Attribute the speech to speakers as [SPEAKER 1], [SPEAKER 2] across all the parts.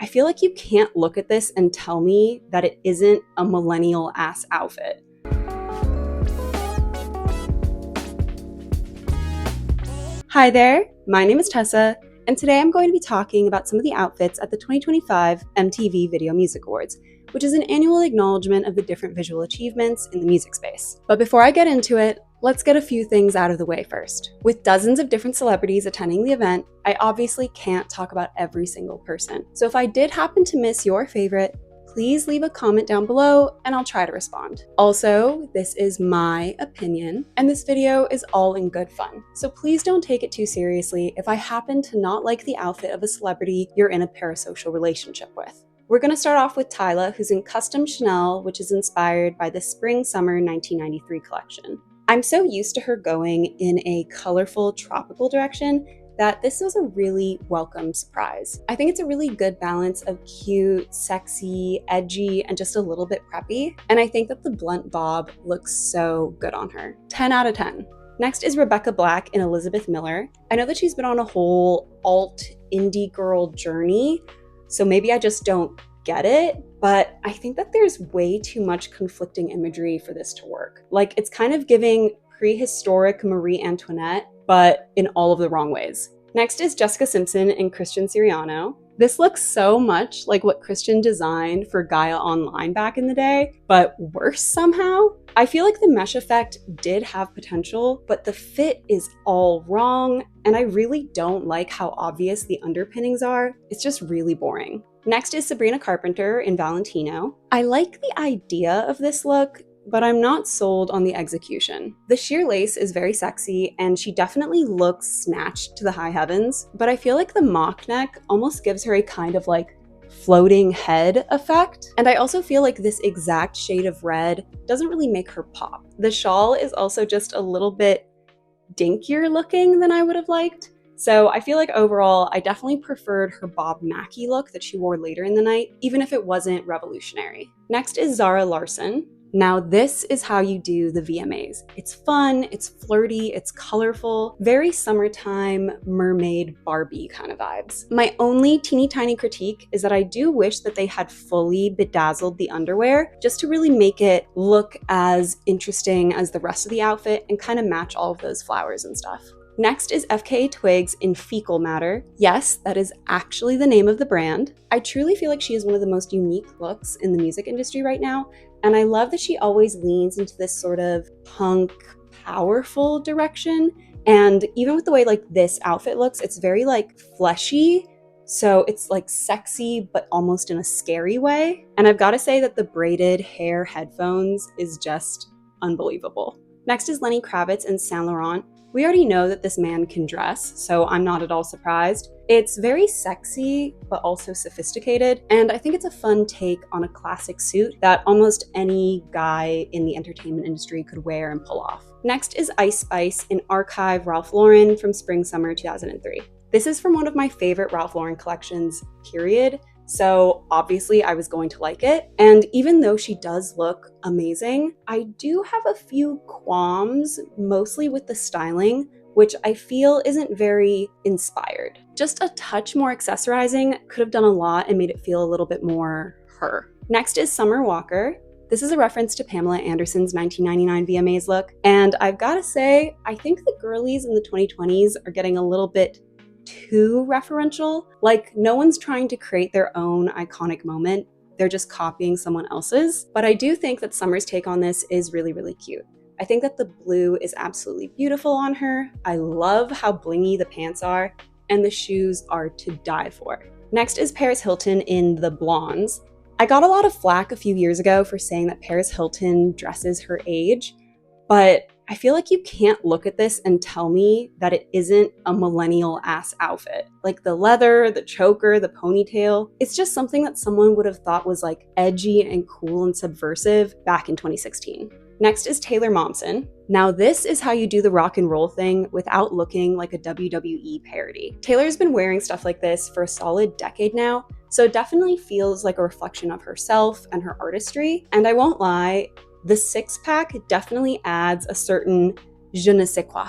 [SPEAKER 1] I feel like you can't look at this and tell me that it isn't a millennial ass outfit. Hi there, my name is Tessa, and today I'm going to be talking about some of the outfits at the 2025 MTV Video Music Awards, which is an annual acknowledgement of the different visual achievements in the music space. But before I get into it, let's get a few things out of the way first. With dozens of different celebrities attending the event, I obviously can't talk about every single person. So if I did happen to miss your favorite, please leave a comment down below and I'll try to respond. Also, this is my opinion, and this video is all in good fun. So please don't take it too seriously if I happen to not like the outfit of a celebrity you're in a parasocial relationship with. We're gonna start off with Tyla, who's in custom Chanel, which is inspired by the Spring/Summer 1993 collection. I'm so used to her going in a colorful tropical direction that this was a really welcome surprise. I think it's a really good balance of cute, sexy, edgy, and just a little bit preppy. And I think that the blunt bob looks so good on her. 10 out of 10. Next is Rebecca Black in Elizabeth Miller. I know that she's been on a whole alt indie girl journey, so maybe I just don't get it, but I think that there's way too much conflicting imagery for this to work. Like, it's kind of giving prehistoric Marie Antoinette, but in all of the wrong ways. Next is Jessica Simpson in Christian Siriano. This looks so much like what Christian designed for Gaia Online back in the day, but worse somehow. I feel like the mesh effect did have potential, but the fit is all wrong, and I really don't like how obvious the underpinnings are. It's just really boring. Next is Sabrina Carpenter in Valentino. I like the idea of this look, but I'm not sold on the execution. The sheer lace is very sexy, and she definitely looks snatched to the high heavens, but I feel like the mock neck almost gives her a kind of like floating head effect. And I also feel like this exact shade of red doesn't really make her pop. The shawl is also just a little bit dinkier looking than I would have liked. So I feel like overall, I definitely preferred her Bob Mackie look that she wore later in the night, even if it wasn't revolutionary. Next is Zara Larsson. Now this is how you do the VMAs. It's fun, it's flirty, it's colorful, very summertime mermaid Barbie kind of vibes. My only teeny tiny critique is that I do wish that they had fully bedazzled the underwear just to really make it look as interesting as the rest of the outfit and kind of match all of those flowers and stuff. Next is FKA Twigs in Fecal Matter. Yes, that is actually the name of the brand. I truly feel like she is one of the most unique looks in the music industry right now, and I love that she always leans into this sort of punk, powerful direction. And even with the way like this outfit looks, it's very like fleshy, so it's like sexy, but almost in a scary way. And I've got to say that the braided hair headphones is just unbelievable. Next is Lenny Kravitz in Saint Laurent. We already know that this man can dress, so I'm not at all surprised. It's very sexy, but also sophisticated, and I think it's a fun take on a classic suit that almost any guy in the entertainment industry could wear and pull off. Next is Ice Spice in Archive Ralph Lauren from Spring/Summer 2003. This is from one of my favorite Ralph Lauren collections, period. So obviously I was going to like it. And even though she does look amazing, I do have a few qualms, mostly with the styling, which I feel isn't very inspired. Just a touch more accessorizing could have done a lot and made it feel a little bit more her. Next is Summer Walker. This is a reference to Pamela Anderson's 1999 VMAs look. And I've got to say, I think the girlies in the 2020s are getting a little bit too referential. Like, no one's trying to create their own iconic moment. They're just copying someone else's. But I do think that Summer's take on this is really, really cute. I think that the blue is absolutely beautiful on her. I love how blingy the pants are, and the shoes are to die for. Next is Paris Hilton in The Blondes. I got a lot of flack a few years ago for saying that Paris Hilton dresses her age, but I feel like you can't look at this and tell me that it isn't a millennial ass outfit. Like the leather, the choker, the ponytail, it's just something that someone would have thought was like edgy and cool and subversive back in 2016. Next is Taylor Momsen. Now this is how you do the rock and roll thing without looking like a WWE parody. Taylor's been wearing stuff like this for a solid decade now, so it definitely feels like a reflection of herself and her artistry. And I won't lie, the six-pack definitely adds a certain je ne sais quoi.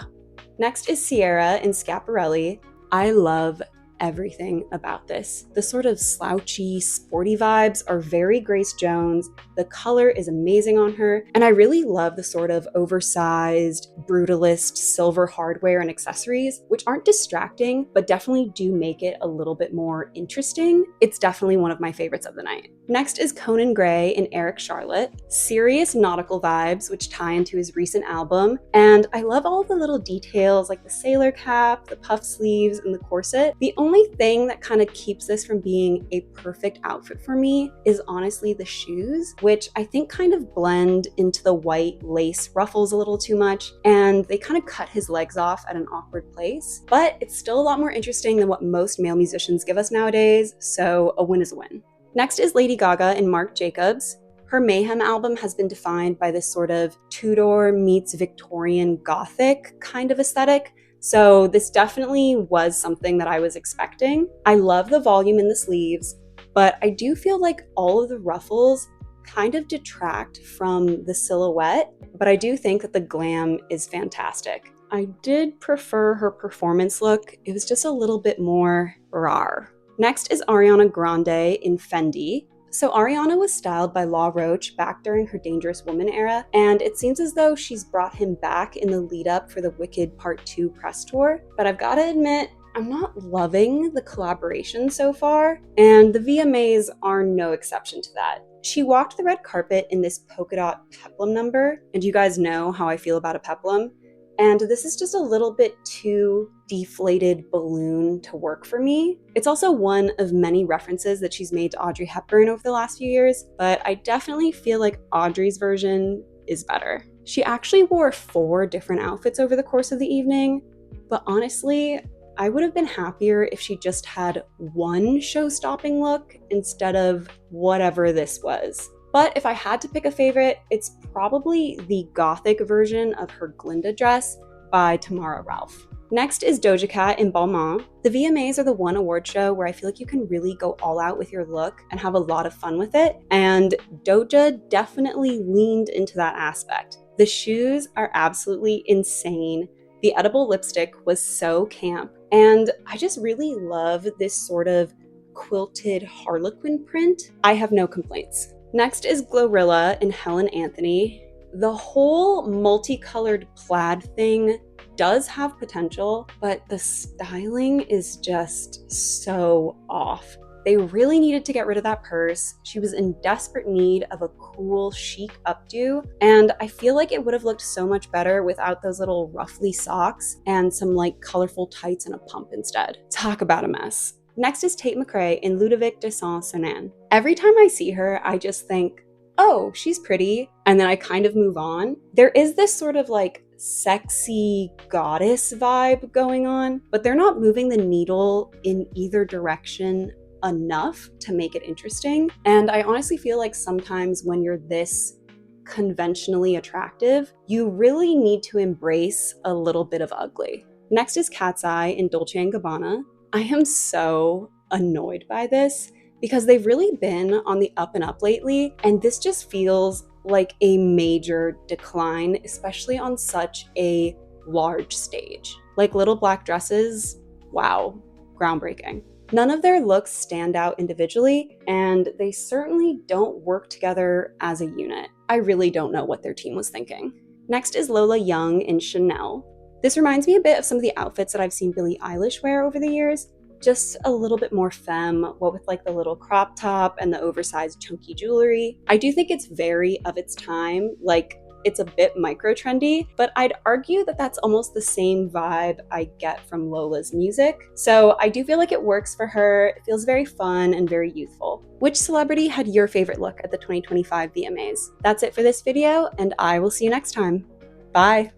[SPEAKER 1] Next is Ciara in Schiaparelli. I love everything about this. The sort of slouchy, sporty vibes are very Grace Jones. The color is amazing on her, and I really love the sort of oversized, brutalist silver hardware and accessories, which aren't distracting, but definitely do make it a little bit more interesting. It's definitely one of my favorites of the night. Next is Conan Gray in Eric Charlotte. Serious nautical vibes, which tie into his recent album, and I love all the little details like the sailor cap, the puff sleeves, and the corset. The only thing that kind of keeps this from being a perfect outfit for me is honestly the shoes, which I think kind of blend into the white lace ruffles a little too much, and they kind of cut his legs off at an awkward place. But it's still a lot more interesting than what most male musicians give us nowadays, so a win is a win. Next is Lady Gaga in Marc Jacobs. Her Mayhem album has been defined by this sort of Tudor meets Victorian Gothic kind of aesthetic, so this definitely was something that I was expecting. I love the volume in the sleeves, but I do feel like all of the ruffles kind of detract from the silhouette, but I do think that the glam is fantastic. I did prefer her performance look. It was just a little bit more rar. Next is Ariana Grande in Fendi. So Ariana was styled by Law Roach back during her Dangerous Woman era, and it seems as though she's brought him back in the lead up for the Wicked Part 2 press tour. But I've got to admit, I'm not loving the collaboration so far, and the VMAs are no exception to that. She walked the red carpet in this polka dot peplum number, and you guys know how I feel about a peplum. And this is just a little bit too deflated balloon to work for me. It's also one of many references that she's made to Audrey Hepburn over the last few years, but I definitely feel like Audrey's version is better. She actually wore 4 different outfits over the course of the evening, but honestly, I would have been happier if she just had one show-stopping look instead of whatever this was. But if I had to pick a favorite, it's probably the gothic version of her Glinda dress by Tamara Ralph. Next is Doja Cat in Balmain. The VMAs are the one award show where I feel like you can really go all out with your look and have a lot of fun with it, and Doja definitely leaned into that aspect. The shoes are absolutely insane. The edible lipstick was so camp, and I just really love this sort of quilted harlequin print. I have no complaints. Next is Glorilla in Helen Anthony. The whole multicolored plaid thing does have potential, but the styling is just so off. They really needed to get rid of that purse. She was in desperate need of a cool, chic updo, and I feel like it would have looked so much better without those little ruffly socks and some like colorful tights and a pump instead. Talk about a mess. Next is Tate McRae in Ludovic de Saint-Sernin. Every time I see her, I just think, oh, she's pretty, and then I kind of move on. There is this sort of like sexy goddess vibe going on, but they're not moving the needle in either direction enough to make it interesting. And I honestly feel like sometimes when you're this conventionally attractive, you really need to embrace a little bit of ugly. Next is KATSEYE in Dolce & Gabbana. I am so annoyed by this because they've really been on the up and up lately, and this just feels like a major decline, especially on such a large stage. Like little black dresses, wow, groundbreaking. None of their looks stand out individually, and they certainly don't work together as a unit. I really don't know what their team was thinking. Next is Lola Young in Chanel. This reminds me a bit of some of the outfits that I've seen Billie Eilish wear over the years, just a little bit more femme, what with like the little crop top and the oversized chunky jewelry. I do think it's very of its time, like it's a bit micro trendy, but I'd argue that that's almost the same vibe I get from Lola's music. So I do feel like it works for her. It feels very fun and very youthful. Which celebrity had your favorite look at the 2025 VMAs? That's it for this video, and I will see you next time. Bye.